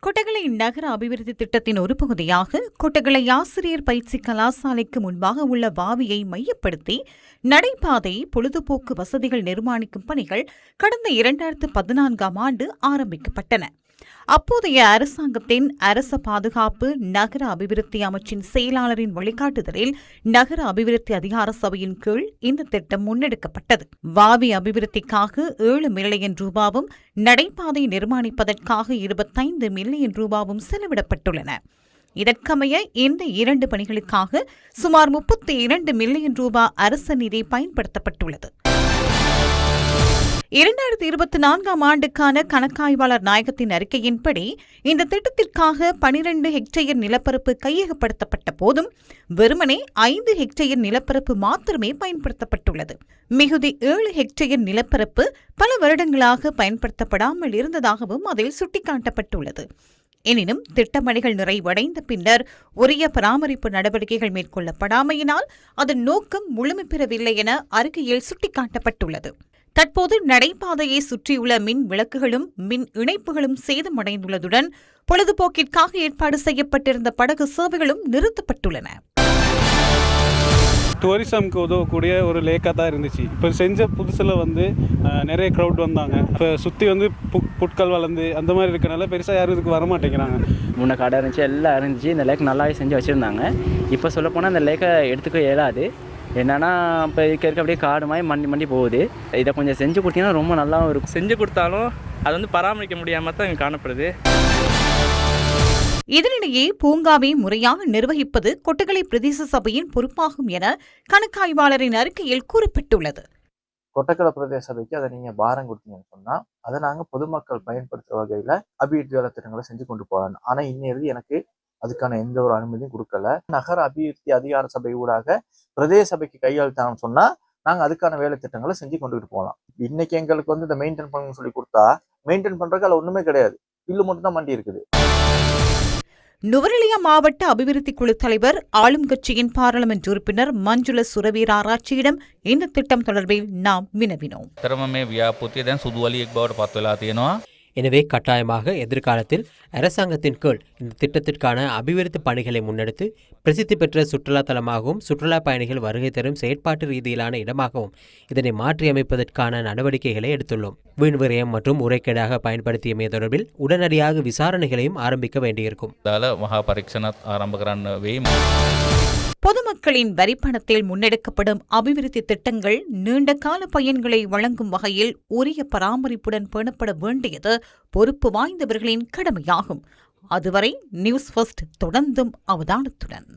கொட்டகலை நகர அபிவிருத்தி திட்டத்தின் ஒரு பகுதியாக கொட்டகலை ஆசிரியர் பயிற்சி கலாசாலைக்கு முன்பாக உள்ள வாவியை மையப்படுத்தி நடைபாதை பொழுதுபோக்கு வசதிகள் நிர்மாணிக்கும் பணிகள் கடந்த 2014ஆம் ஆண்டு ஆரம்பிக்கப்பட்டன. அப்போதைய அரசாங்கத்தின் அரச பாதுகாப்பு நகர அபிவிருத்தி அமைச்சின் செயலாளரின் வழிகாட்டுதலில் நகர அபிவிருத்தி அதிகார சபையின் கீழ் இந்த திட்டம் முன்னெடுக்கப்பட்டது. வாவி அபிவிருத்திக்காக 7 மில்லியன் ரூபாவும் நடைபாதை நிர்மாணிப்பதற்காக 25 மில்லியன் ரூபாவும் செலவிடப்பட்டுள்ளன. இதற்கமைய இந்த 2 பணிகளுக்காக சுமார் 32 மில்லியன் ரூபாய் அரச நிதி பயன்படுத்தப்பட்டுள்ளது. 2024ஆம் ஆண்டுக்கான கணக்காய்வாளர் நாயகத்தின் அறிக்கையின்படி இந்த திட்டத்திற்காக 12 ஹெக்டேயர் நிலப்பரப்பு கையகப்படுத்தப்பட்ட போதும் வெறுமனே 5 ஹெக்டேயர் நிலப்பரப்பு மாத்திரமே பயன்படுத்தப்பட்டுள்ளது. மிகுதி 7 ஹெக்டேயர் நிலப்பரப்பு பல வருடங்களாக பயன்படுத்தப்படாமல் இருந்ததாகவும் அதில் சுட்டிக்காட்டப்பட்டுள்ளது. எனினும் திட்டப்பணிகள் நிறைவடைந்த பின்னர் உரிய பராமரிப்பு நடவடிக்கைகள் மேற்கொள்ளப்படாமையினால் அதன் நோக்கம் முழுமை பெறவில்லை என அறிக்கையில் சுட்டிக்காட்டப்பட்டுள்ளது. தற்போது நடைபாதையை சுற்றியுள்ள மின் விளக்குகளும் மின் இணைப்புகளும் சேதமடைந்துள்ளதுடன் பொழுதுபோக்கிற்காக ஏற்பாடு செய்யப்பட்டிருந்த படகு சேவைகளும் நிறுத்தப்பட்டுள்ளன. டூரிசம்க்கு உதவக்கூடிய ஒரு லேக்காக தான் இருந்துச்சு. இப்போ செஞ்ச புதுசில் நிறைய க்ரௌட் வந்தாங்க. இப்போ சுற்றி புட்கள் வளர்ந்து அந்த மாதிரி இருக்கனால பெருசாக யாரும் இதுக்கு வரமாட்டேங்கிறாங்க. முன்ன கடை இருந்துச்சு, எல்லாம் இருந்துச்சு. இந்த லேக் நல்லாவே செஞ்சு வச்சுருந்தாங்க. இப்போ சொல்லப்போனால் அந்த லேக்கை எடுத்துக்க இயலாது. என்னன்னா இப்போ இருக்க அப்படியே காடு மாதிரி மண்டி போகுது. இதை கொஞ்சம் செஞ்சு கொடுத்தீங்கன்னா ரொம்ப நல்லாவும் இருக்கும். செஞ்சு கொடுத்தாலும் அது பராமரிக்க முடியாமல் தான் இங்கே காணப்படுது. இதனிடையே பூங்காவை முறையாக நிர்வகிப்பது கொட்டகலை பிரதேச சபையின் பொறுப்பாகும் என கணக்காய்வாளரின் அறிக்கையில் கூறப்பட்டுள்ளது. கொட்டகலை பிரதேச சபைக்கு அதை நீங்க பாரம் கொடுத்தீங்கன்னு சொன்னா அதை நாங்கள் பொதுமக்கள் பயன்படுத்துற வகையில அபிவிருத்தி வேலை திட்டங்களை செஞ்சு கொண்டு போகலாம். ஆனா இன்னும் எனக்கு அதுக்கான எந்த ஒரு அனுமதியும் கொடுக்கல. நகர அபிவிருத்தி அதிகார சபை ஊடாக பிரதேச சபைக்கு கையெழுத்தான்னு சொன்னா நாங்க அதுக்கான வேலை திட்டங்களை செஞ்சு கொண்டுகிட்டு போகலாம். இன்னைக்கு எங்களுக்கு இந்த மெயின்டைன் பண்ணணும்னு சொல்லி கொடுத்தா மெயின்டைன் பண்றதுக்கு அதுல ஒண்ணுமே கிடையாது. பில்லு மட்டும் தான் மண்டி இருக்குது. நுவரெலியா மாவட்ட அபிவிருத்தி குழு தலைவர் ஆளும் கட்சியின் பாராளுமன்ற உறுப்பினர் மஞ்சுள சுரவீர ஆராய்ச்சியிடம் இந்த திட்டம் தொடர்பில் நாம் வினவினோம். எனவே கட்டாயமாக எதிர்காலத்தில் அரசாங்கத்தின் கீழ் இந்த திட்டத்திற்கான அபிவிருத்தி பணிகளை முன்னெடுத்து பிரசித்தி பெற்ற சுற்றுலா தலமாகவும் சுற்றுலா பயணிகள் வருகை தரும் செயற்பாட்டு ரீதியிலான இடமாகவும் இதனை மாற்றியமைப்பதற்கான நடவடிக்கைகளை எடுத்துள்ளோம். வீண் விரயம் மற்றும் முறைகேடாக பயன்படுத்தியமை தொடர்பில் உடனடியாக விசாரணைகளையும் ஆரம்பிக்க வேண்டியிருக்கும். பொதுமக்களின் வரிப்பணத்தில் முன்னெடுக்கப்படும் அபிவிருத்தி திட்டங்கள் நீண்ட கால பயன்களை வழங்கும் வகையில் உரிய பராமரிப்புடன் பேணப்பட வேண்டியது பொறுப்பு வாய்ந்தவர்களின் கடமையாகும். அதுவரை நியூஸ் ஃபர்ஸ்ட் தொடர்ந்தும் அவதானத்துடன்.